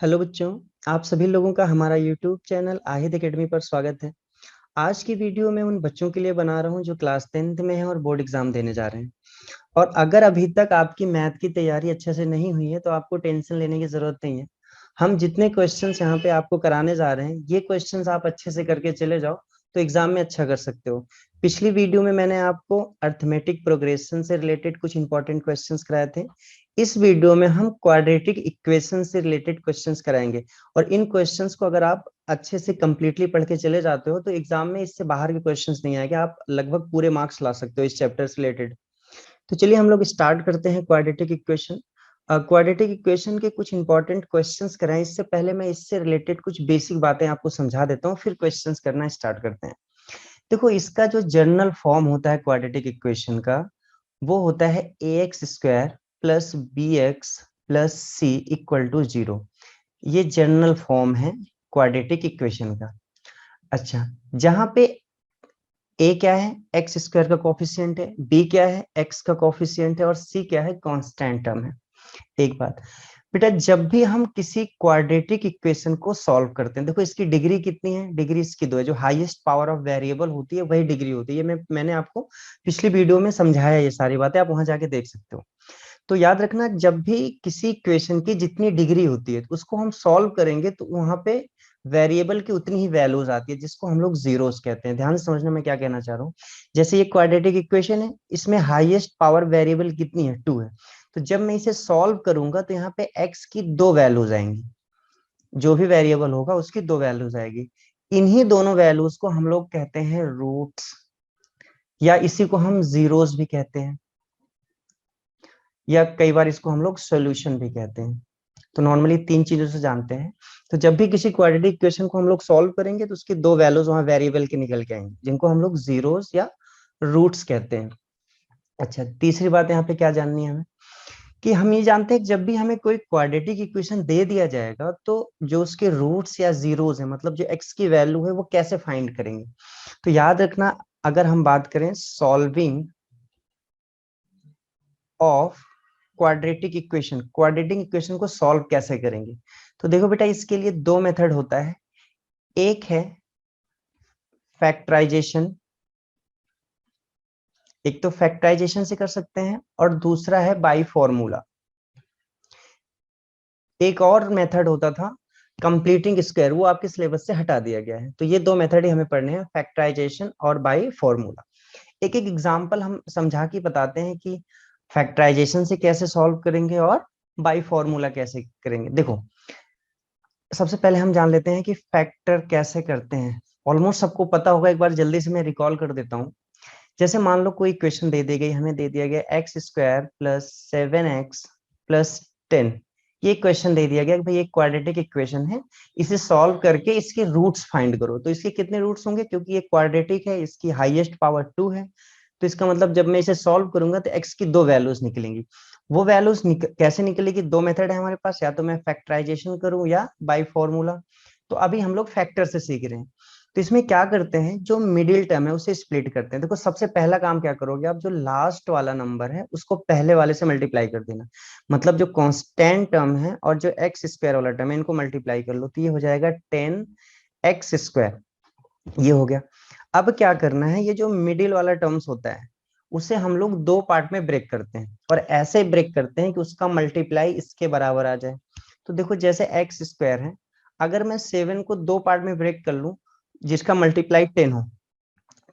Hello बच्चों, आप सभी लोगों का हमारा यूट्यूब चैनल आहिद एकेडमी पर स्वागत है। आज की वीडियो मैं उन बच्चों के लिए बना रहा हूं जो क्लास 10th में हैं और बोर्ड एग्जाम देने जा रहे हैं। और अगर अभी तक आपकी मैथ की तैयारी अच्छे से नहीं हुई है तो आपको टेंशन लेने की जरूरत नहीं है। हम जितने क्वेश्चंस यहाँ पे आपको कराने जा रहे हैं, ये क्वेश्चंस आप अच्छे से करके चले जाओ तो एग्जाम में अच्छा कर सकते हो। पिछली वीडियो में मैंने आपको अर्थमेटिक प्रोग्रेशन से रिलेटेड कुछ इंपॉर्टेंट क्वेश्चंस कराए थे। इस वीडियो में हम क्वाड्रेटिक इक्वेशन से रिलेटेड क्वेश्चंस कराएंगे। और इन क्वेश्चंस को अगर आप अच्छे से कंप्लीटली पढ़ के चले जाते हो तो एग्जाम में इससे बाहर के क्वेश्चंस नहीं आएंगे, आप लगभग पूरे मार्क्स ला सकते हो इस चैप्टर से रिलेटेड। तो चलिए हम लोग स्टार्ट करते हैं क्वाड्रेटिक इक्वेशन। क्वाड्रेटिक इक्वेशन के कुछ इंपॉर्टेंट क्वेश्चंस कराएं, इससे पहले मैं इससे रिलेटेड कुछ बेसिक बातें आपको समझा देता हूँ, फिर क्वेश्चंस करना स्टार्ट करते हैं। देखो, इसका जो जनरल फॉर्म होता है क्वाड्रेटिक इक्वेशन का, वो होता है a x square plus b x plus c equal to 0। ये जनरल फॉर्म है क्वाड्रेटिक इक्वेशन का। अच्छा, जहां पे ए क्या है, एक्स स्क्वायर का कोफिशिएंट है, बी क्या है, एक्स का कोफिशिएंट है, और सी क्या है, कांस्टेंट टर्म है। एक बात बेटा, जब भी हम किसी क्वाड्रेटिक इक्वेशन को सॉल्व करते हैं, देखो इसकी डिग्री कितनी है, डिग्री इसकी 2 है। जो हाईएस्ट पावर ऑफ वेरिएबल होती है वही डिग्री होती है। ये मैंने आपको पिछली वीडियो में समझाया, ये सारी बातें आप वहां जाके देख सकते हो। तो याद रखना, जब भी किसी इक्वेशन की जितनी डिग्री होती है उसको हम सॉल्व करेंगे तो वहां पे वेरिएबल की उतनी ही वैल्यूज आती है, जिसको हम लोग जीरोस कहते हैं। ध्यान से समझना मैं क्या कहना चाह रहा हूँ। जैसे ये क्वाड्रेटिक इक्वेशन है, इसमें हाईएस्ट पावर वेरिएबल कितनी है, 2 है। तो जब मैं इसे सॉल्व करूंगा तो यहाँ पे एक्स की 2 वैल्यूज आएंगी। जो भी वेरिएबल होगा उसकी 2 वैल्यूज आएगी। इन्हीं दोनों वैल्यूज को हम लोग कहते हैं रूट्स, या इसी को हम जीरोस भी कहते हैं, या कई बार इसको हम लोग सोल्यूशन भी कहते हैं। तो नॉर्मली 3 चीजों से जानते हैं। तो जब भी किसी क्वाड्रेटिक इक्वेशन को हम लोग सॉल्व करेंगे तो उसकी 2 वैल्यूज वहां वेरिएबल के निकल के आएंगे, जिनको हम लोग जीरोस या रूट्स कहते हैं। अच्छा, तीसरी बात यहाँ पे क्या जाननी है हमें, कि हम ये जानते हैं कि जब भी हमें कोई क्वाड्रेटिक इक्वेशन दे दिया जाएगा तो जो उसके रूट्स या जीरोस है, मतलब जो एक्स की वैल्यू है, वो कैसे फाइंड करेंगे। तो याद रखना, अगर हम बात करें सॉल्विंग ऑफ क्वाड्रेटिक इक्वेशन को सॉल्व कैसे करेंगे, तो देखो बेटा, इसके लिए 2 मेथड होता है। एक है फैक्टराइजेशन, एक तो फैक्टराइजेशन से कर सकते हैं, और दूसरा है बाई फॉर्मूला। एक और मेथड होता था कंप्लीटिंग स्क्वायर, वो आपके सिलेबस से हटा दिया गया है। तो ये 2 मेथड ही हमें पढ़ने हैं, फैक्टराइजेशन और बाई फॉर्मूला। एक एक एग्जांपल हम समझा के बताते हैं कि फैक्टराइजेशन से कैसे सॉल्व करेंगे और बाई फॉर्मूला कैसे करेंगे। देखो, सबसे पहले हम जान लेते हैं कि फैक्टर कैसे करते हैं। ऑलमोस्ट सबको पता होगा, एक बार जल्दी से मैं रिकॉल कर देता हूँ। जैसे मान लो कोई इक्वेशन दे दी गई, हमें दे दिया गया x square plus 7x plus 10। ये क्वेश्चन दे दिया गया कि भाई एक क्वाड्रेटिक इक्वेशन है, इसे सॉल्व करके इसके रूट्स फाइंड करो। तो इसके कितने रूट्स होंगे, क्योंकि ये क्वाड्रेटिक है, इसकी हाईएस्ट पावर 2 है। तो इसका मतलब जब मैं इसे सॉल्व करूंगा तो एक्स की 2 वैल्यूज निकलेंगी। वो वैल्यूज कैसे निकलेगी, 2 मेथड है हमारे पास, या तो मैं फैक्टराइजेशन करूं या बाई फॉर्मूला। तो अभी हम लोग फैक्टर से सीख रहे हैं। तो इसमें क्या करते हैं, जो मिडिल टर्म है उसे स्प्लिट करते हैं। देखो, सबसे पहला काम क्या करोगे आप, जो लास्ट वाला नंबर है उसको पहले वाले से मल्टीप्लाई कर देना। मतलब जो कांस्टेंट टर्म है और जो एक्स स्क्वायर वाला टर्म है, इनको मल्टीप्लाई कर लो तो ये हो जाएगा 10x²। ये हो गया। अब क्या करना है, ये जो मिडिल वाला टर्म्स होता है उसे हम लोग 2 पार्ट में ब्रेक करते हैं, और ऐसे ब्रेक करते हैं कि उसका मल्टीप्लाई इसके बराबर आ जाए। तो देखो, जैसे x² है, अगर मैं 7 को 2 पार्ट में ब्रेक कर लूं जिसका मल्टीप्लाई 10 हो,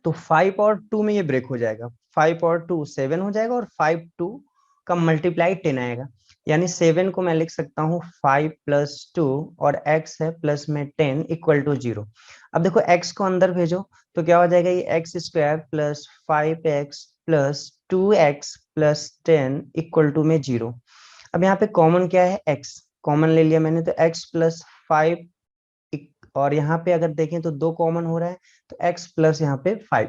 तो 5 और 2 में ये ब्रेक हो जाएगा। 5 और 2 7 हो जाएगा, और 5 2 का मल्टीप्लाई 10 आएगा। यानी 7 को मैं लिख सकता हूँ 5 + 2, और x है प्लस में 10 इक्वल टू 0। अब देखो, x को अंदर भेजो तो क्या हो जाएगा, ये x² plus 5x plus 2x plus 10 equal to में 0। अब यहाँ पे कॉमन क्या है, x कॉमन ले लिया मैंने, तो x प्लस 5, और यहाँ पे अगर देखें तो 2 कॉमन हो रहा है, तो x प्लस यहाँ पे 5।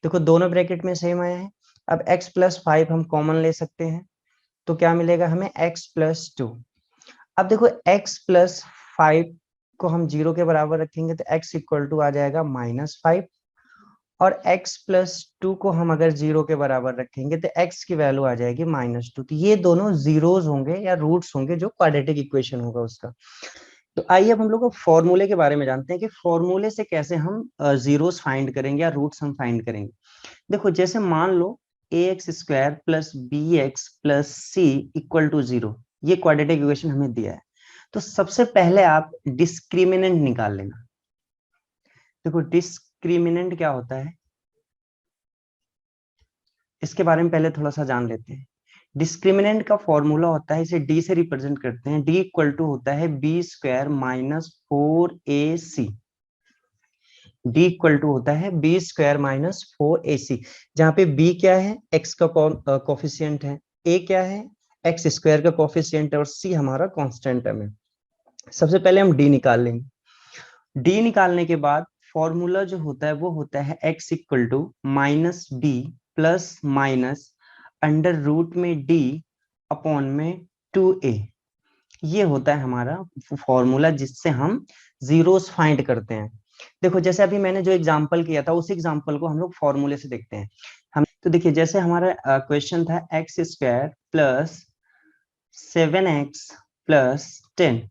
देखो, दोनों ब्रैकेट में सेम आया है। अब x प्लस 5 हम कॉमन ले सकते हैं, तो क्या मिलेगा हमें, x प्लस 2। अब देखो, x प्लस 5 को हम 0 के बराबर रखेंगे तो x इक्वल टू आ जाएगा -5, और x प्लस 2 को हम अगर 0 के बराबर रखेंगे तो x की वैल्यू आ जाएगी -2। तो ये दोनों जीरोस होंगे या रूट्स होंगे जो क्वाड्रेटिक इक्वेशन होगा उसका। तो आइए अब हम लोग फॉर्मूले के बारे में जानते हैं कि फॉर्मूले से कैसे हम जीरोस फाइंड करेंगे या रूट्स हम फाइंड करेंगे। देखो जैसे मान लो a x square plus b x plus c equal to 0, ये क्वाड्रेटिक इक्वेशन हमें दिया है। तो सबसे पहले आप डिस्क्रिमिनेंट निकाल लेना। देखो डिस्क्रिमिनेंट क्या होता है, इसके बारे में पहले थोड़ा सा जान लेते हैं। डिस्क्रिमिनेंट का फॉर्मूला होता है, इसे डी से रिप्रेजेंट करते हैं। डी इक्वल टू होता है B square minus 4ac। D equal to होता है बी स्क्वायर माइनस 4ac, जहां पे बी क्या है, एक्स का कोफिशियंट है, ए क्या है, एक्स स्क्वायर का कोफिशियंट है, और सी हमारा कांस्टेंट है। सबसे पहले हम डी निकाल लेंगे। डी निकालने के बाद फॉर्मूला जो होता है वो होता है X equal to minus B plus minus under root में डी अपॉन में 2a। ये होता है हमारा फॉर्मूला जिससे हम जीरोस फाइंड करते हैं। देखो जैसे अभी मैंने जो एग्जांपल किया था, उस एग्जांपल को हम लोग फॉर्मूले से देखते हैं। हम तो देखिए जैसे हमारा क्वेश्चन था X square plus 7x plus 10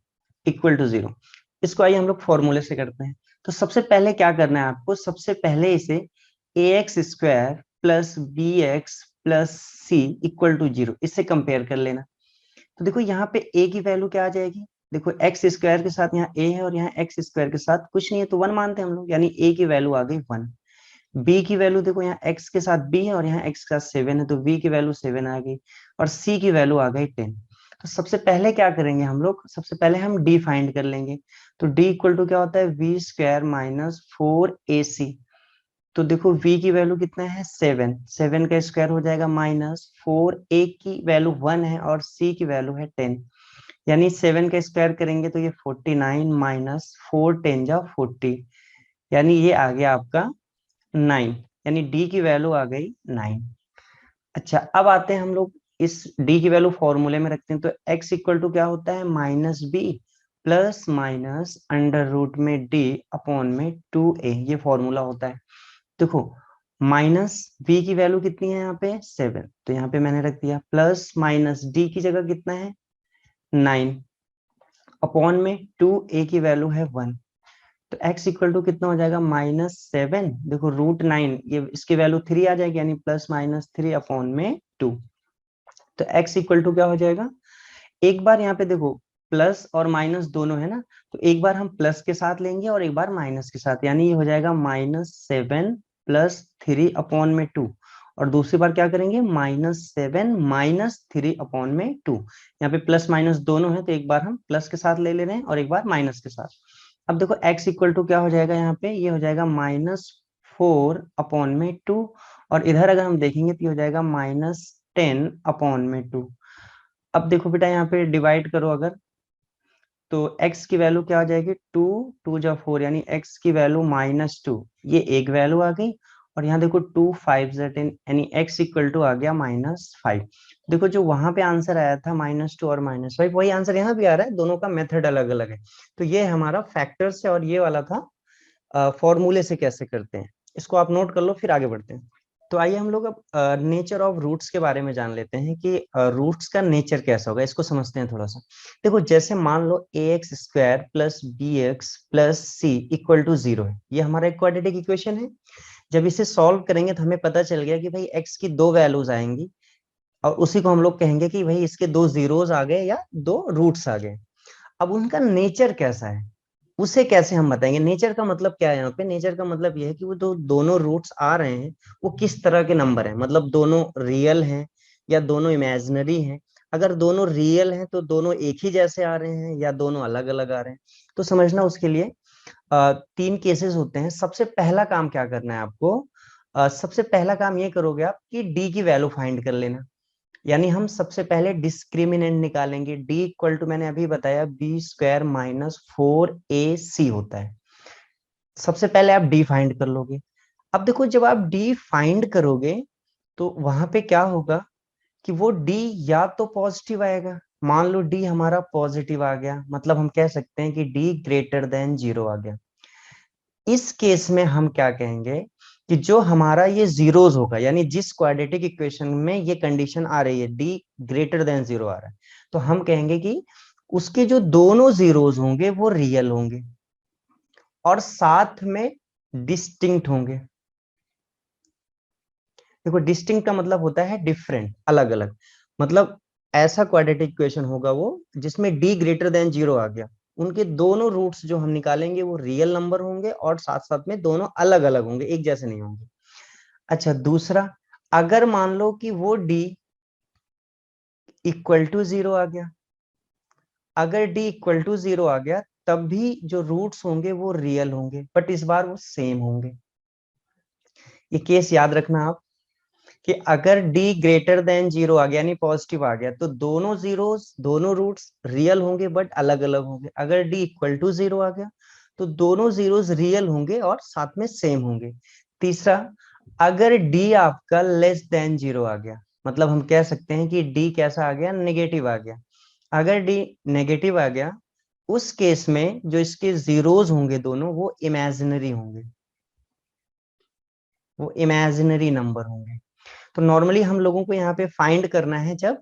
equal to 0। इसको आइए हम लोग फॉर्मूले से करते हैं। तो सबसे पहले क्या करना है आपको, सबसे पहले इसे a x square plus b x plus c equal to 0 इससे कंपेयर कर लेना। तो देखो यहाँ पे a की वैल्यू क्या आ जाएगी, देखो एक्स स्क्वायर के साथ यहाँ a है और यहाँ एक्स स्क्वायर के साथ कुछ नहीं है तो 1 मानते हैं हम लोग, यानी a की वैल्यू आ गई 1। b की वैल्यू देखो यहाँ x के साथ b है और यहाँ x का 7 है तो b की वैल्यू 7 आ गई, और c की वैल्यू आ गई 10। तो सबसे पहले क्या करेंगे हम लोग, सबसे पहले हम d फाइंड कर लेंगे। तो d इक्वल टू क्या होता है, v स्क्वायर माइनस 4ac। तो देखो v की वैल्यू कितना है 7, 7 का स्क्वायर हो जाएगा माइनस 4a की वैल्यू 1 है और c की वैल्यू है 10, यानी 7 का स्क्वायर करेंगे तो ये 49 माइनस 4 10 जा 40, यानी ये आ गया आपका 9, यानी डी की वैल्यू आ गई 9। अच्छा अब आते हैं हम लोग इस डी की वैल्यू फॉर्मूले में रखते हैं। तो x इक्वल टू क्या होता है minus B plus minus under root में डी अपॉन में 2a, ये फॉर्मूला होता है। देखो माइनस बी की वैल्यू कितनी है यहाँ पे 7, तो यहाँ पे मैंने रख दिया, प्लस माइनस डी की जगह कितना है 9 अपॉन में 2a की वैल्यू है 1। तो x इक्वल टू कितना हो जाएगा -7, देखो √9, ये इसकी वैल्यू 3 आ जाएगी, यानी प्लस माइनस 3 अपॉन में 2। तो x इक्वल टू क्या हो जाएगा, एक बार यहाँ पे देखो प्लस और माइनस दोनों है ना, तो एक बार हम प्लस के साथ लेंगे और एक बार माइनस के साथ, यानी ये हो जाएगा -7 प्लस 3 अपॉन में 2। और दूसरी बार क्या करेंगे -7 माइनस 3 अपॉन में 2। यहाँ पे प्लस माइनस दोनों है तो एक बार हम प्लस के साथ ले रहे हैं और एक बार माइनस के साथ। अब देखो x इक्वल टू क्या हो जाएगा, यहाँ पे ये हो जाएगा -4 अपॉन में 2, और इधर अगर हम देखेंगे तो ये हो जाएगा -10 अपॉन में 2। अब देखो बेटा यहाँ पे डिवाइड करो अगर, तो x की वैल्यू क्या आ जाएगी 2 2 जा 4, यानी x की वैल्यू -2, ये एक वैल्यू आ गई। और यहाँ देखो 2 5 जा 10, यानी x इक्वल टू आ गया -5। देखो जो वहां पे आंसर आया था -2 और -5, वही आंसर यहाँ भी आ रहा है, दोनों का मेथड अलग अलग है। तो ये हमारा फैक्टर से और ये वाला था फॉर्मूले से कैसे करते हैं, इसको आप नोट कर लो फिर आगे बढ़ते हैं। तो आइए हम लोग अब नेचर ऑफ रूट्स के बारे में जान लेते हैं कि रूट्स का नेचर कैसा होगा, इसको समझते हैं थोड़ा सा। देखो जैसे मान लो a x square plus b x plus c equal to 0 है, ये हमारा एक क्वाड्रेटिक इक्वेशन है। जब इसे सॉल्व करेंगे तो हमें पता चल गया कि भाई एक्स की दो वैल्यूज आएंगी, और उसी को हम लोग कहेंगे कि भाई इसके दो जीरोस आ गए या दो रूट्स आ गए। अब उनका नेचर कैसा है उसे कैसे हम बताएंगे, नेचर का मतलब क्या है यहाँ पे, नेचर का मतलब ये है कि वो जो दोनों रूट्स आ रहे हैं वो किस तरह के नंबर हैं, मतलब दोनों रियल हैं या दोनों इमेजिनरी हैं। अगर दोनों रियल हैं तो दोनों एक ही जैसे आ रहे हैं या दोनों अलग अलग आ रहे हैं। तो समझना उसके लिए तीन केसेस होते हैं। सबसे पहला काम क्या करना है आपको, सबसे पहला काम ये करोगे आप कि डी की वैल्यू फाइंड कर लेना। यानी हम सबसे पहले डिस्क्रिमिनेंट निकालेंगे। डी इक्वल टू मैंने अभी बताया बी स्क्वायर माइनस 4ac होता है। सबसे पहले आप डी फाइंड कर लोगे। अब देखो जब आप डी फाइंड करोगे तो वहां पे क्या होगा कि वो डी या तो पॉजिटिव आएगा, मान लो डी हमारा पॉजिटिव आ गया, मतलब हम कह सकते हैं कि डी ग्रेटर देन 0 आ गया। इस केस में हम क्या कहेंगे कि जो हमारा ये जीरोस होगा, यानी जिस क्वाड्रेटिक इक्वेशन में ये कंडीशन आ रही है डी ग्रेटर देन 0 आ रहा है, तो हम कहेंगे कि उसके जो दोनों जीरोस होंगे वो रियल होंगे और साथ में डिस्टिंक्ट होंगे। देखो डिस्टिंक्ट का मतलब होता है डिफरेंट, अलग अलग। मतलब ऐसा क्वाड्रेटिक इक्वेशन होगा वो जिसमें डी ग्रेटर देन जीरो आ गया, उनके दोनों रूट्स जो हम निकालेंगे वो रियल नंबर होंगे और साथ साथ में दोनों अलग अलग होंगे, एक जैसे नहीं होंगे। अच्छा दूसरा, अगर मान लो कि वो डी इक्वल टू जीरो आ गया, अगर डी इक्वल टू जीरो आ गया तब भी जो रूट्स होंगे वो रियल होंगे, बट इस बार वो सेम होंगे। ये केस याद रखना आप कि अगर d ग्रेटर देन जीरो आ गया यानी पॉजिटिव आ गया तो दोनों जीरोस दोनों रूट्स रियल होंगे बट अलग अलग होंगे। अगर d इक्वल टू जीरो आ गया तो दोनों जीरोस रियल होंगे और साथ में सेम होंगे। तीसरा, अगर d आपका लेस देन जीरो आ गया, मतलब हम कह सकते हैं कि d कैसा आ गया, नेगेटिव आ गया। अगर d नेगेटिव आ गया उस केस में जो इसके जीरोस होंगे दोनों वो इमेजिनरी होंगे, वो इमेजिनरी नंबर होंगे। तो नॉर्मली हम लोगों को यहाँ पे फाइंड करना है जब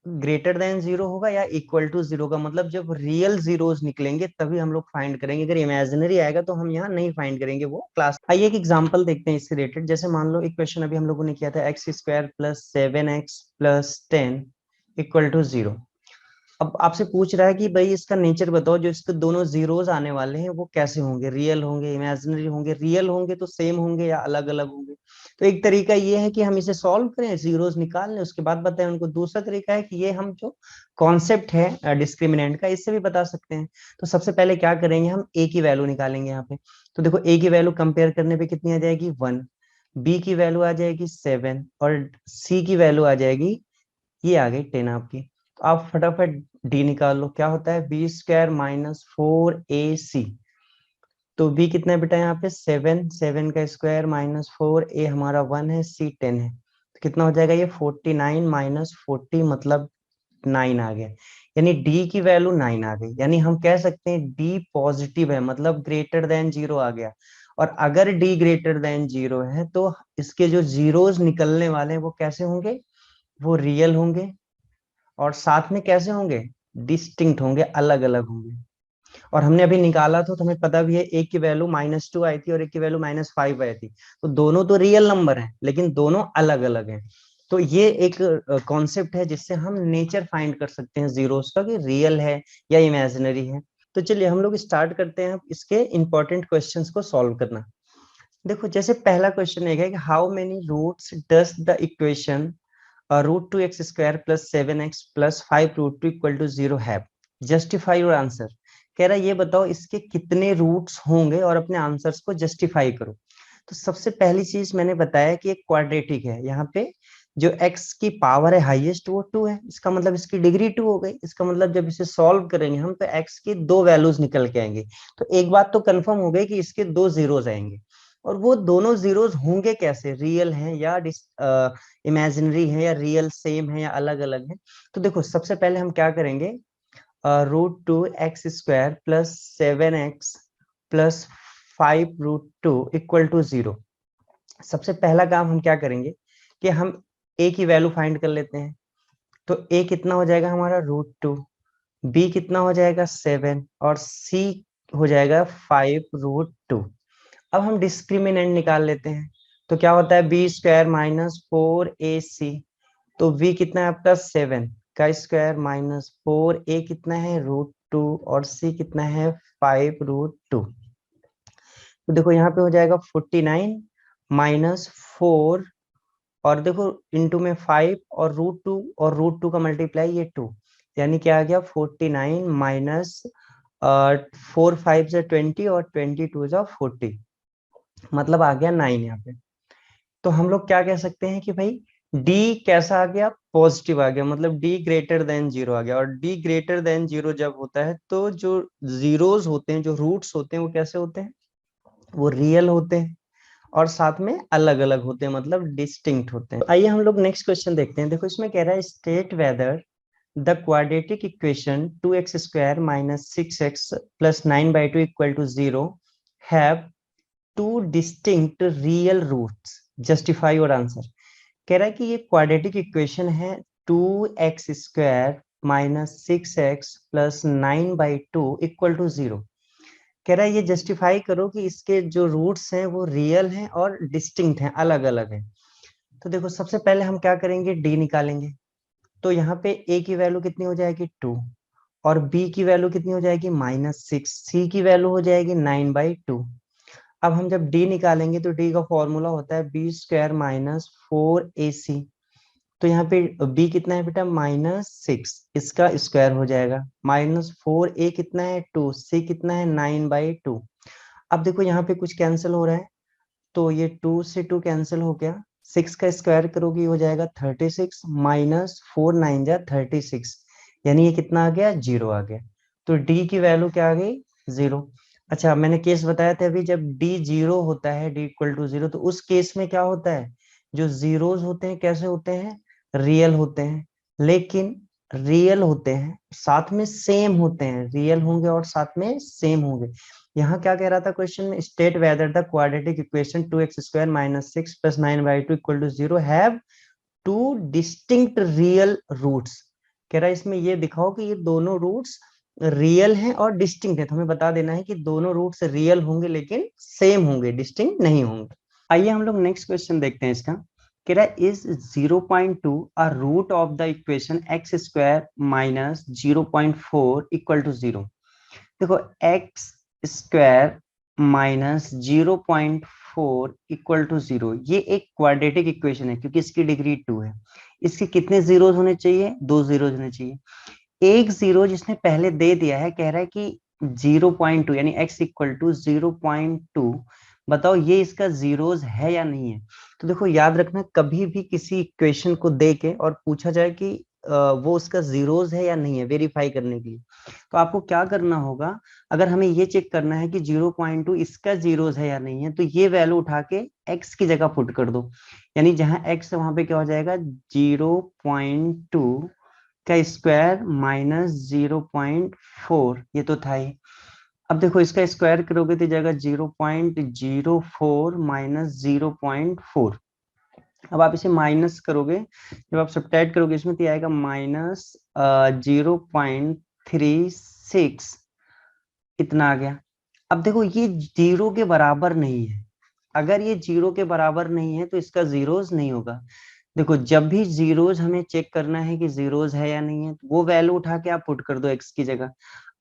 ग्रेटर देन जीरो होगा या इक्वल टू जीरो का, मतलब जब रियल जीरोस निकलेंगे तभी हम लोग फाइंड करेंगे। अगर इमेजिनरी आएगा तो हम यहाँ नहीं फाइंड करेंगे वो क्लास। आइए एक एग्जांपल देखते हैं इससे रिलेटेड। जैसे मान लो एक क्वेश्चन अभी हम लोगों ने किया था X square plus 7x plus 10 equal to zero. अब आपसे पूछ रहा है कि भाई इसका नेचर बताओ, जो इसके दोनों जीरोस आने वाले हैं वो कैसे होंगे, रियल होंगे इमेजिनरी होंगे। रियल होंगे तो सेम होंगे या अलग अलग होंगे। तो एक तरीका ये है कि हम इसे सॉल्व करें, जीरोस निकाल लें उसके बाद बताएं उनको। दूसरा तरीका है कि ये हम जो कॉन्सेप्ट है डिस्क्रिमिनेंट का इससे भी बता सकते हैं। तो सबसे पहले क्या करेंगे, हम ए की वैल्यू निकालेंगे यहाँ पे। तो देखो ए की वैल्यू कंपेयर करने पे कितनी आ जाएगी, 1। बी की वैल्यू आ जाएगी 7 और सी की वैल्यू आ जाएगी, ये आ गई 10 आपकी। तो आप फटाफट डी निकाल लो। क्या होता है, बी स्क्वायर माइनस 4ac। तो बी कितना है बेटा यहाँ पे 7, 7 का स्क्वायर माइनस 4, ए हमारा 1 है, सी 10 है। तो कितना हो जाएगा ये 49 माइनस 40 मतलब 9 आ गया। यानी डी की वैल्यू 9 आ गई। यानी हम कह सकते हैं डी पॉजिटिव है, मतलब ग्रेटर देन जीरो आ गया। और अगर डी ग्रेटर देन जीरो है तो इसके जो जीरोस निकलने वाले हैं वो कैसे होंगे, वो रियल होंगे और साथ में कैसे होंगे, डिस्टिंक्ट होंगे, अलग अलग होंगे। और हमने अभी निकाला था तो हमें पता भी है एक की वैल्यू -2 आई थी और एक की वैल्यू -5 आई थी। तो दोनों तो रियल नंबर हैं लेकिन दोनों अलग अलग हैं। तो ये एक कॉन्सेप्ट है जिससे हम नेचर फाइंड कर सकते हैं जीरोस का, कि रियल है या इमेजिनरी है। तो चलिए हम लोग स्टार्ट करते हैं इसके इंपॉर्टेंट क्वेश्चंस को सॉल्व करना। देखो जैसे पहला क्वेश्चन है कि how many roots does the equation root two X square plus 7x plus 5 root two equal to zero है, जस्टिफाई योर आंसर। कह रहा है ये बताओ इसके कितने रूट्स होंगे और अपने आंसर्स को जस्टिफाई करो। तो सबसे पहली चीज मैंने बताया कि एक क्वाड्रेटिक है, यहाँ पे जो x की पावर है हाईएस्ट वो 2 है, इसका मतलब इसकी डिग्री 2 हो गई। इसका मतलब जब इसे सॉल्व करेंगे हम तो x की दो वैल्यूज निकल के आएंगे। तो एक बात तो कंफर्म हो गई कि इसके दो जीरोस आएंगे। और वो दोनों जीरोस होंगे कैसे, रियल हैं या इमेजिनरी है या रियल सेम है या अलग अलग है। तो देखो सबसे पहले हम क्या करेंगे, √2x² plus 7x plus 5√2 equal to zero. सबसे पहला काम हम क्या करेंगे कि हम a की वैल्यू फाइंड कर लेते हैं। तो a कितना हो जाएगा हमारा √2, b कितना हो जाएगा 7 और c हो जाएगा 5√2। अब हम डिस्क्रिमिनेंट निकाल लेते हैं। तो क्या होता है बी स्क्वायर माइनस 4ac। तो v कितना है आपका 7 का स्क्वायर माइनस 4a कितना है √2 और c कितना है 5√2। तो देखो यहाँ पे हो जाएगा 49 माइनस 4 और देखो इंटू में 5 और √2 और √2 का मल्टीप्लाई ये 2, यानी क्या आ गया 49 माइनस 4 5 से 20 और 22 जा 40, मतलब आ गया 9 यहाँ पे। तो हम लोग क्या कह सकते हैं कि भाई d कैसा आ गया, पॉजिटिव आ गया, मतलब d ग्रेटर देन जीरो आ गया। और d ग्रेटर देन जीरो जब होता है तो जो जीरोस होते हैं, जो रूट्स होते हैं वो कैसे होते हैं, वो रियल होते हैं और साथ में अलग अलग होते हैं, मतलब डिस्टिंक्ट होते हैं। आइए हम लोग नेक्स्ट क्वेश्चन देखते हैं। देखो इसमें कह रहा है state whether the quadratic equation 2x² minus 6x plus 9/2 equal to zero have two distinct real roots, justify your answer. कह रहा है कि ये क्वाड्रेटिक इक्वेशन है 2x² minus 6x plus 9/2 equal to 0। कह रहा है ये जस्टिफाई करो कि इसके जो रूट्स हैं वो रियल हैं और डिस्टिंक्ट हैं, अलग अलग हैं। तो देखो सबसे पहले हम क्या करेंगे, डी निकालेंगे। तो यहाँ पे a की वैल्यू कितनी हो जाएगी 2, और b की वैल्यू कितनी हो जाएगी -6, c की वैल्यू हो जाएगी 9/2। अब हम जब d निकालेंगे तो d का फॉर्मूला होता है b² माइनस 4ac। तो यहाँ पे b कितना है बेटा -6, इसका स्क्वायर हो जाएगा, -4a कितना है 2, c कितना है 9/2। अब देखो यहाँ पे कुछ कैंसिल हो रहा है, तो ये 2 से 2 कैंसिल हो गया, 6 का स्क्वायर करोगे हो जाएगा 36, माइनस 4 9 जा 36, यानी ये कितना आ गया 0 आ गया। तो d की वैल्यू क्या आ गई 0। अच्छा मैंने केस बताया था अभी, जब d 0 होता है, d इक्वल टू 0, तो उस केस में क्या होता है, जो जीरोस होते हैं कैसे होते हैं, रियल होते हैं। लेकिन रियल होते हैं साथ में सेम होते हैं, रियल होंगे और साथ में सेम होंगे। यहाँ क्या कह रहा था क्वेश्चन में, state whether the quadratic equation 2x² minus 6 plus 9/2 equal to 0 have two distinct real roots. कह रहा है इसमें ये दिखाओ कि ये दोनों रूट्स रियल हैं और डिस्टिंक्ट है। तो हमें बता देना है कि दोनों रूट्स रियल होंगे लेकिन सेम होंगे, डिस्टिंक्ट नहीं होंगे। आइए हम लोग नेक्स्ट क्वेश्चन देखते हैं इसका। कह रहा है is 0.2 a root of the equation x² minus 0.4 equal to 0। देखो x² माइनस 0.4 इक्वल टू 0, ये एक क्वाड्रेटिक इक्वेशन है क्योंकि इसकी डिग्री 2 है। इसके कितने जीरोज होने चाहिए, 2 जीरोज होने चाहिए। एक जीरो जिसने पहले दे दिया है, कह रहा है कि 0.2 यानी x इक्वल टू 0.2, बताओ ये इसका जीरोज है या नहीं है। तो देखो याद रखना, कभी भी किसी इक्वेशन को दे के और पूछा जाए कि वो उसका जीरोज है या नहीं है, वेरीफाई करने के लिए, तो आपको क्या करना होगा, अगर हमें ये चेक करना है कि 0.2 इसका जीरोज है या नहीं है, तो ये वैल्यू उठा के x की जगह पुट कर दो, यानी जहां x है वहां पे क्या हो जाएगा 0.2 का स्क्वायर माइनस 0.4, ये तो था ही। अब देखो इसका स्क्वायर करोगे तो जाएगा 0.04 माइनस 0.4। अब आप इसे माइनस करोगे, जब आप सब्ट्रैक्ट करोगे इसमें तो आएगा माइनस 0.36, इतना आ गया। अब देखो ये जीरो के बराबर नहीं है, अगर ये जीरो के बराबर नहीं है तो इसका जीरोज नहीं होगा। देखो जब भी जीरोज हमें चेक करना है कि जीरोज है या नहीं है, तो वो वैल्यू उठा के आप पुट कर दो x की जगह।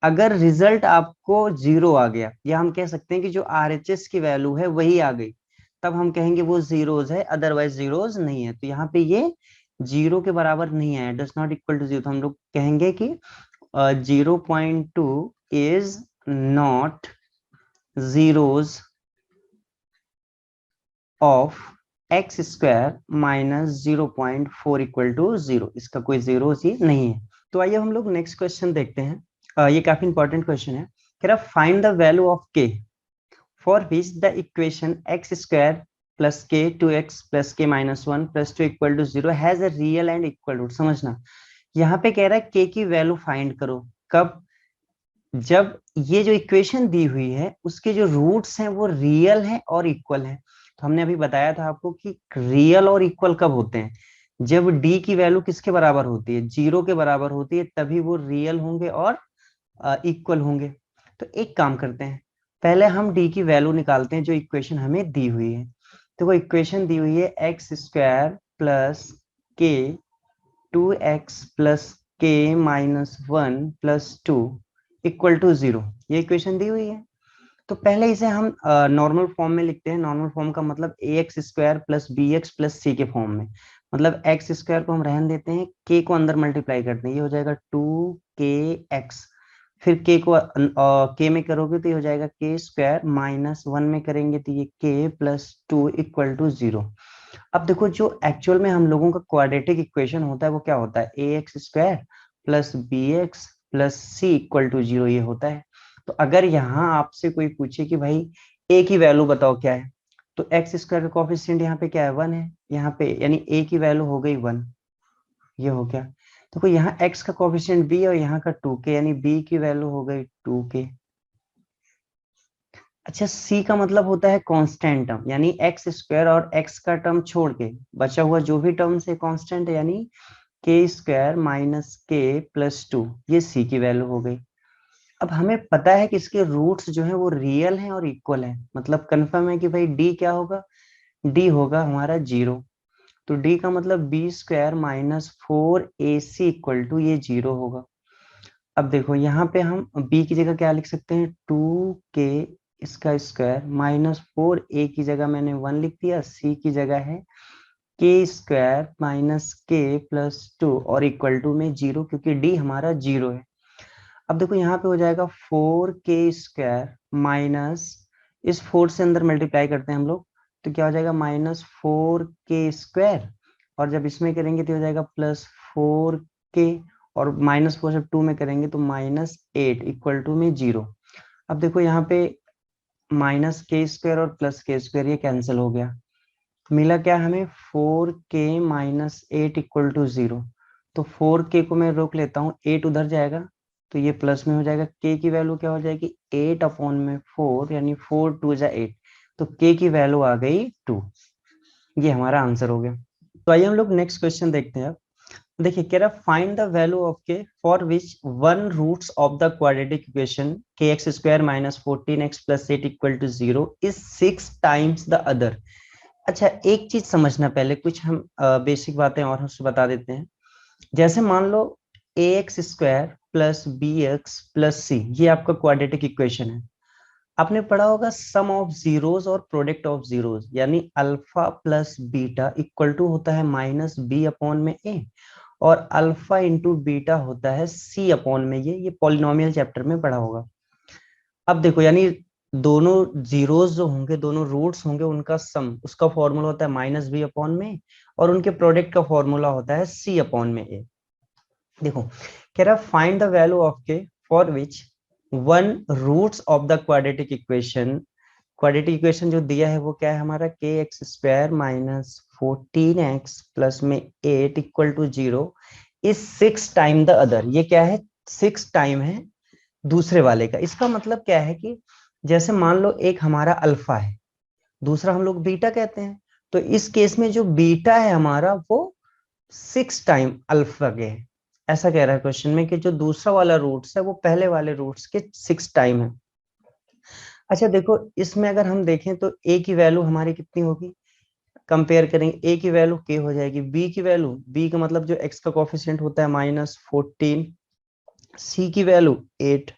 अगर रिजल्ट आपको 0 आ गया, या हम कह सकते हैं कि जो RHS की वैल्यू है वही आ गई, तब हम कहेंगे वो जीरोज है, अदरवाइज जीरोज नहीं है। तो यहाँ पे ये 0 के बराबर नहीं आया, डज नॉट इक्वल टू 0, तो हम लोग कहेंगे कि 0.2 is not zeros of x² minus 0.4 equal to 0, इसका कोई जीरो ही नहीं है। तो आइए हम लोग नेक्स्ट क्वेश्चन देखते हैं। ये काफी इंपॉर्टेंट क्वेश्चन है। कह रहा find the value of k for which the equation x² plus k 2x plus k minus 1 plus 2 equal to 0 has a real and equal root. समझना, यहाँ पे कह रहा है k की वैल्यू फाइंड करो, कब, जब ये जो इक्वेशन दी हुई है उसके जो रूट्स हैं वो रियल हैं और इक्वल हैं। तो हमने अभी बताया था आपको कि रियल और इक्वल कब होते हैं, जब d की वैल्यू किसके बराबर होती है, 0 के बराबर होती है, तभी वो रियल होंगे और इक्वल होंगे। तो एक काम करते हैं, पहले हम d की वैल्यू निकालते हैं जो इक्वेशन हमें दी हुई है। तो वो इक्वेशन दी हुई है x² plus k 2x plus k minus 1 plus 2 equal to 0, ये इक्वेशन दी हुई है। तो पहले इसे हम नॉर्मल फॉर्म में लिखते हैं। नॉर्मल फॉर्म का मतलब ax² plus bx plus c के फॉर्म में, मतलब x² को हम रहने देते हैं, k को अंदर मल्टीप्लाई करते हैं, ये हो जाएगा 2kx, फिर k को k में करोगे तो ये हो जाएगा k² माइनस 1 में करेंगे तो ये k प्लस 2 इक्वल टू 0। अब देखो जो एक्चुअल में हम लोगों का क्वाड्रेटिक इक्वेशन होता है वो क्या होता है, ax² plus bx plus c equal to 0, ये होता है। तो अगर यहाँ आपसे कोई पूछे कि भाई a की वैल्यू बताओ क्या है, तो x² का कोफिशिएंट यहाँ पे क्या है 1 है, यहाँ पे यानी a की वैल्यू हो गई 1, ये हो गया। देखो यहाँ x का कोफिशिएंट b और यहाँ का 2k, यानी b की वैल्यू हो गई 2k। अच्छा c का मतलब होता है कांस्टेंट टर्म, यानी x² और x का टर्म छोड़ के बचा हुआ जो भी टर्म से कांस्टेंट है, यानी के स्क्वायर माइनस के प्लस 2, ये सी की वैल्यू हो गई। अब हमें पता है कि इसके रूट्स जो है वो रियल हैं और इक्वल हैं, मतलब कंफर्म है कि भाई डी क्या होगा, डी होगा हमारा 0। तो डी का मतलब B square minus 4ac equal to ये 0 होगा। अब देखो यहाँ पे हम b की जगह क्या लिख सकते हैं, 2k इसका स्क्वायर माइनस 4a की जगह मैंने 1 लिख दिया, c की जगह है के स्क्वायर माइनस के प्लस 2 और इक्वल टू में 0, क्योंकि d हमारा 0 है। अब देखो यहाँ पे हो जाएगा 4k स्क्वायर माइनस, इस 4 से अंदर मल्टीप्लाई करते हैं हम लोग, तो क्या हो जाएगा माइनस 4k स्क्वायर, और जब इसमें करेंगे तो हो जाएगा प्लस 4k, और माइनस 4 जब 2 में करेंगे तो माइनस 8 इक्वल टू में 0। अब देखो यहाँ पे माइनस के स्क्वायर और प्लस के स्क्वायर ये कैंसिल हो गया, मिला क्या हमें, 4k माइनस 8 इक्वल टू 0। तो 4k को मैं रोक लेता हूँ, 8 उधर जाएगा तो ये प्लस में हो जाएगा, k की वैल्यू क्या हो जाएगी 8 अपॉन में 4, यानी 4 2 जा 8, तो k की वैल्यू आ गई 2। ये हमारा आंसर हो गया। तो आइए हम लोग नेक्स्ट क्वेश्चन देखते हैं। अब देखिए कह रहा फाइंड द वैल्यू ऑफ के for which one roots of the quadratic equation k x square minus 14x plus 8 equal to 0 is 6 times the other. अच्छा एक चीज समझना पहले, कुछ हम बेसिक बातें और उससे बता देते हैं। जैसे मान लो a x square plus b x plus c, ये आपका क्वाड्रेटिक इक्वेशन है। आपने पढ़ा होगा सम ऑफ जीरोस और प्रोडक्ट ऑफ जीरोस, यानी alpha plus beta equal to होता है माइनस बी अपॉन में ए, और अल्फा इंटू बीटा होता है सी अपॉन में ये पॉलिनोमियल चैप्टर में पढ़ा होगा। अब देखो यानी दोनों जीरोस जो होंगे, दोनों रूट्स होंगे, उनका सम, उसका फॉर्मूला होता है माइनस बी अपॉन में, और उनके प्रोडक्ट का फॉर्मूला होता है सी अपॉन में ए। देखो कह रहा फाइंड द वैल्यू ऑफ के for which one roots of the quadratic equation. Quadratic equation जो दिया है वो क्या है हमारा, के x square minus 14x plus में 8 equal to 0 is 6 time the other. ये क्या है, 6 टाइम है दूसरे वाले का। इसका मतलब क्या है कि जैसे मान लो एक हमारा अल्फा है, दूसरा हम लोग बीटा कहते हैं, तो इस केस में जो बीटा है हमारा वो 6 टाइम अल्फा के है। ऐसा कह रहा है क्वेश्चन में कि जो दूसरा वाला रूट्स है वो पहले वाले रूट्स के 6 टाइम है। अच्छा देखो इसमें अगर हम देखें तो ए की वैल्यू हमारी कितनी होगी, कंपेयर करेंगे, ए की वैल्यू के हो जाएगी, बी की वैल्यू, बी का मतलब जो एक्स का कोफिशिएंट होता है माइनस 14, सी की वैल्यू 8।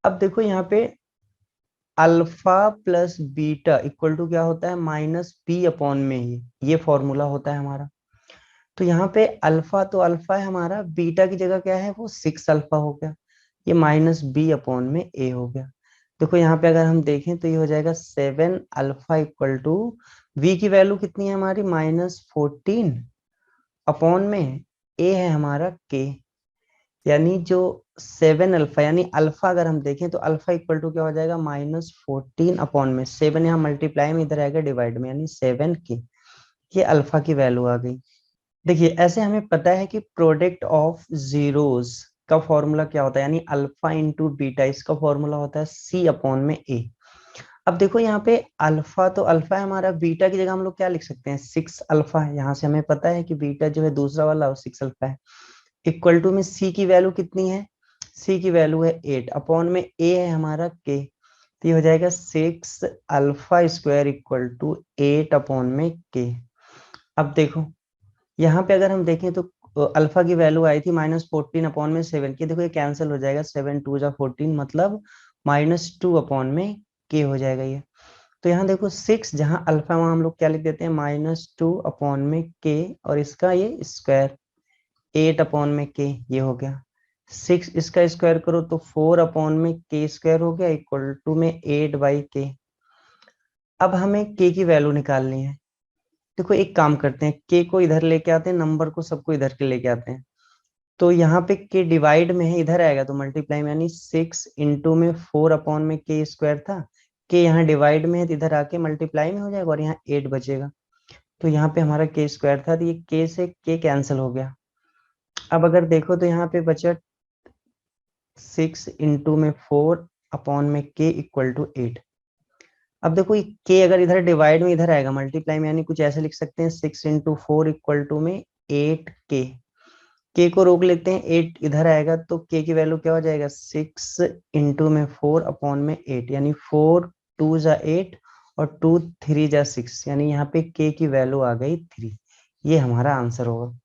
अब देखो यहाँ पे alpha plus beta equal to क्या होता है माइनस पी अपॉन में ही, ये फॉर्मूला होता है हमारा। तो यहाँ पे अल्फा तो अल्फा है हमारा, बीटा की जगह क्या है वो 6 अल्फा हो गया, ये माइनस बी अपॉन में ए हो गया। देखो यहाँ पे अगर हम देखें तो ये हो जाएगा 7 अल्फा इक्वल टू, वी की वैल्यू कितनी है हमारी -14 अपॉन में ए है हमारा के, यानी जो 7 अल्फा, यानी अल्फा अगर हम देखें तो अल्फा इक्वल टू क्या हो जाएगा -14 अपॉन में 7, यहाँ मल्टीप्लाई में इधर आएगा डिवाइड में, यानी 7 के, ये अल्फा की वैल्यू आ गई। देखिए ऐसे हमें पता है कि प्रोडक्ट ऑफ जीरोस का फॉर्मूला क्या होता है, यानी अल्फा इंटू बीटा, इसका फॉर्मूला होता है सी अपॉन में ए। अब देखो यहाँ पे अल्फा तो अल्फा है हमारा, बीटा की जगह हम लोग क्या लिख सकते हैं 6 अल्फा है, यहाँ से हमें पता है कि बीटा जो है दूसरा वाला वो 6 अल्फा है, इक्वल टू में सी की वैल्यू कितनी है, सी की वैल्यू है 8 अपॉन में ए है हमारा के, तो ये हो जाएगा 6 alpha square equal to 8 upon में के। अब देखो यहाँ पे अगर हम देखें तो अल्फा की वैल्यू आई थी -14 अपॉन में 7 की, देखो ये कैंसिल हो जाएगा, 7 2 जा 14, मतलब -2 अपॉन में के हो जाएगा ये। तो यहाँ देखो 6 जहाँ अल्फा, वहां हम लोग क्या लिख देते हैं -2 अपॉन में के, और इसका ये स्क्वायर 8 अपॉन में के, ये हो गया 6, इसका स्क्वायर करो तो 4 अपॉन में के स्क्वायर हो गया इक्वल टू में 8 बाई के। अब हमें के की वैल्यू निकालनी है। देखो एक काम करते हैं, के को इधर लेके आते हैं, नंबर को सबको इधर के लेके आते हैं। तो यहाँ पे के डिवाइड में है, इधर आएगा तो मल्टीप्लाई में, यानी 6 इंटू में 4 अपॉन में के स्क्वायर था, के यहाँ डिवाइड में है तो इधर आके मल्टीप्लाई में हो जाएगा, और यहाँ 8 बचेगा। तो यहाँ पे हमारा के स्क्वायर था, तो ये के से के कैंसिल हो गया। अब अगर देखो तो यहाँ पे बचा 6 इंटू में 4 अपॉन में के इक्वल टू 8। अब देखो के अगर इधर डिवाइड में इधर आएगा मल्टीप्लाई में, यानी कुछ ऐसे लिख सकते हैं 6 इंटू 4 इक्वल टू में 8 के। के को रोक लेते हैं, 8 इधर आएगा तो के की वैल्यू क्या हो जाएगा, 6 इंटू में 4 अपॉन में 8, यानी 4 2 जा 8 और 2 3 जा 6, यानी यहाँ पे के की वैल्यू आ गई 3। ये हमारा आंसर होगा।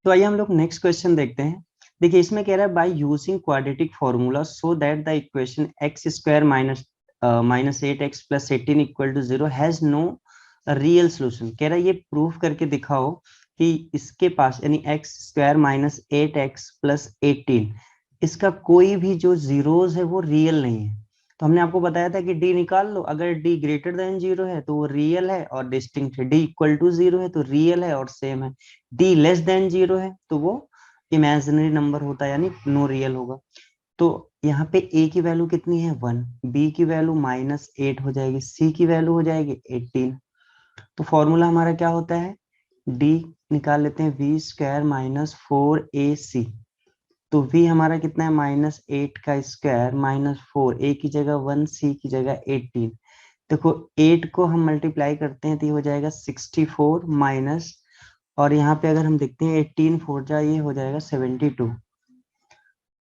तो आइए हम लोग नेक्स्ट क्वेश्चन देखते हैं। देखिए इसमें कह रहा है by using quadratic formula so that the equation X square minus 8x plus 18 equal to 0 has no real solution. कह रहा है ये प्रूफ करके दिखाओ कि इसके पास यानी x square minus 8x plus 18 इसका कोई भी जो जीरोस है वो रियल नहीं है। तो हमने आपको बताया था कि डी निकाल लो, अगर डी ग्रेटर देन जीरो है तो वो रियल है और डिस्टिंक्ट है, डी इक्वल टू जीरो है तो रियल है और सेम है, डी लेस देन जीरो है तो वो इमेजिनरी नंबर होता है यानी नो रियल होगा। तो यहाँ पे ए की वैल्यू कितनी है 1, बी की वैल्यू -8 हो जाएगी, सी की वैल्यू हो जाएगी 18। तो फॉर्मूला हमारा क्या होता है, डी निकाल लेते हैं वी स्क्वायर माइनस 4ac। तो v हमारा कितना है -8 का स्क्वायर -4, a की जगह 1, c की जगह 18। देखो 8 को हम मल्टीप्लाई करते हैं तो ये हो जाएगा 64 माइनस, और यहाँ पे अगर हम देखते हैं 18 4 जा ये हो जाएगा 72।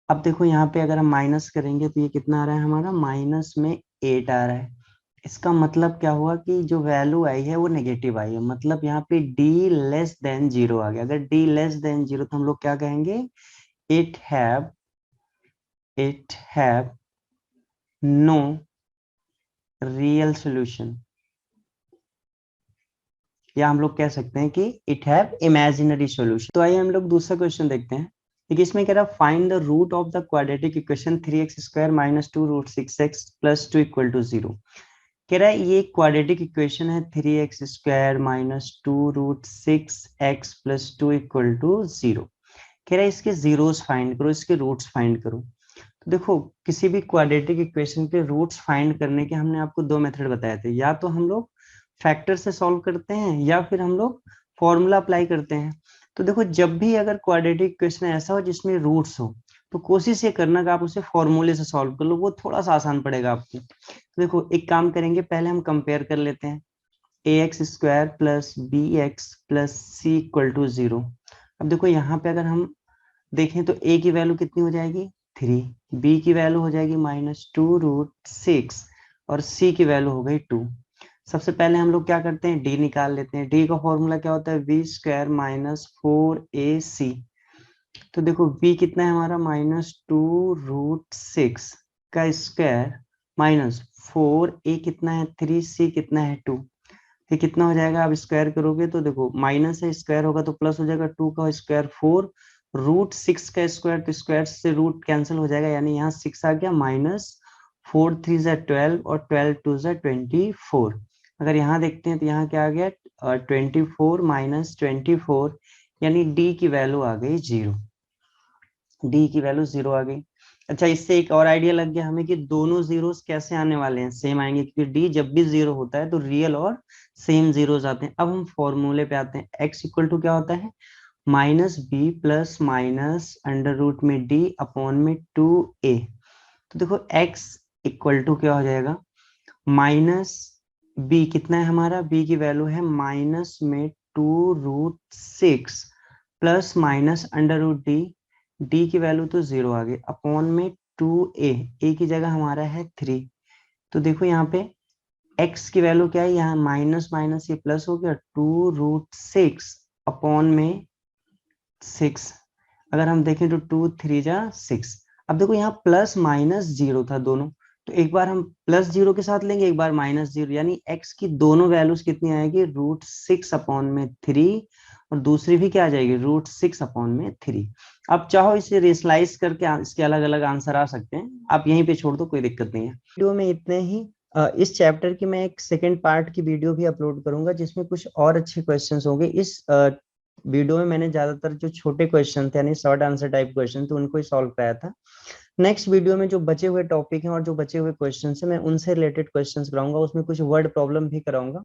अब देखो यहाँ पे अगर हम माइनस करेंगे तो ये कितना आ रहा है हमारा, माइनस में 8 आ रहा है। इसका मतलब क्या हुआ कि जो वैल्यू आई है वो नेगेटिव आई है, मतलब यहाँ पे d लेस देन जीरो आ गया। अगर d लेस देन जीरो तो हम लोग क्या कहेंगे, it have it have no real solution, या हम लोग कह सकते हैं कि इट हैव इमेजिनरी सॉल्यूशन। तो आइए हम लोग दूसरा क्वेश्चन देखते हैं। देखिए इसमें कह रहा है find the root of the quadratic equation 3x square minus 2 root 6x plus 2 equal to 0। कह रहा है ये क्वाड्रेटिक इक्वेशन है 3x square minus 2 root 6x plus 2 equal to 0। कह रहा है इसके जीरोस फाइंड करो, इसके रूट्स फाइंड करो। तो देखो किसी भी क्वाड्रेटिक इक्वेशन के रूट्स फाइंड करने के हमने आपको दो मेथड बताए थे, या तो हम लोग फैक्टर से सॉल्व करते हैं या फिर हम लोग फॉर्मूला अप्लाई करते हैं। तो देखो जब भी अगर क्वाड्रेटिक इक्वेशन ऐसा हो जिसमें रूट्स हो तो कोशिश ये करना कि आप उसे फॉर्मूले से सॉल्व कर लो, वो थोड़ा सा आसान पड़ेगा आपको। तो देखो एक काम करेंगे, पहले हम कंपेयर कर लेते हैं, a x square plus b x plus c equal to 0। अब देखो यहाँ पे अगर हम देखें तो a की वैल्यू कितनी हो जाएगी 3, b की वैल्यू हो जाएगी -2√6 और c की वैल्यू हो गई 2। सबसे पहले हम लोग क्या करते हैं, d निकाल लेते हैं। d का फॉर्मूला क्या होता है, वी स्क्वायर माइनस 4ac। तो देखो v कितना है हमारा -2√6 का स्क्वायर माइनस 4a कितना है 3, c कितना है 2। ये कितना हो जाएगा, आप स्क्वायर करोगे तो देखो माइनस है, स्क्वायर होगा तो प्लस हो जाएगा, 2 का स्क्वायर 4, रूट 6 का स्क्वायर तो स्क्वायर से रूट कैंसिल हो जाएगा, यानी यहाँ 6 आ गया, -4 3 जा 12 और 12 2 जा 24। अगर यहाँ देखते हैं तो यहाँ क्या आ गया 24 माइनस 24, यानी डी की वैल्यू आ गई 0, डी की वैल्यू 0 आ गई। अच्छा इससे एक और आइडिया लग गया हमें कि दोनों जीरोस कैसे आने वाले हैं, सेम आएंगे, क्योंकि डी जब भी 0 होता है तो रियल और सेम जीरोस आते हैं। अब हम फॉर्मूले पे आते हैं, x इक्वल टू क्या होता है -b plus minus under root में d अपॉन में 2a। तो देखो x इक्वल टू क्या हो जाएगा, माइनस b कितना है हमारा, b की वैल्यू है माइनस में 2√6 plus minus under root D की वैल्यू तो 0 आ गई अपॉन में 2a, a की जगह हमारा है 3। तो देखो यहाँ पे x की वैल्यू क्या है, यहाँ माइनस माइनस ये प्लस हो गया 2√6 अपॉन में 6। अगर हम देखें तो 2 3 जा 6। अब देखो यहाँ प्लस माइनस 0 था दोनों, तो एक बार हम प्लस 0 के साथ लेंगे, एक बार -0, यानी x की दोनों वैल्यूज कितनी आएगी √6 अपॉन में 3, और दूसरी भी क्या आ जाएगी √6 अपॉन में 3। आप चाहो इसे रेशलाइज करके इसके अलग अलग आंसर आ सकते हैं, आप यहीं पे छोड़ दो, कोई दिक्कत नहीं है। वीडियो में इतने ही। इस चैप्टर की मैं एक सेकेंड पार्ट की वीडियो भी अपलोड करूंगा जिसमें कुछ और अच्छे क्वेश्चंस होंगे। इस वीडियो में मैंने ज्यादातर जो छोटे क्वेश्चन थे यानी शॉर्ट आंसर टाइप क्वेश्चन थे उनको ही सॉल्व कराया था। नेक्स्ट वीडियो में जो बचे हुए टॉपिक हैं और जो बचे हुए क्वेश्चन हैं मैं उनसे रिलेटेड क्वेश्चंस कराऊंगा, उसमें कुछ वर्ड प्रॉब्लम भी कराऊंगा।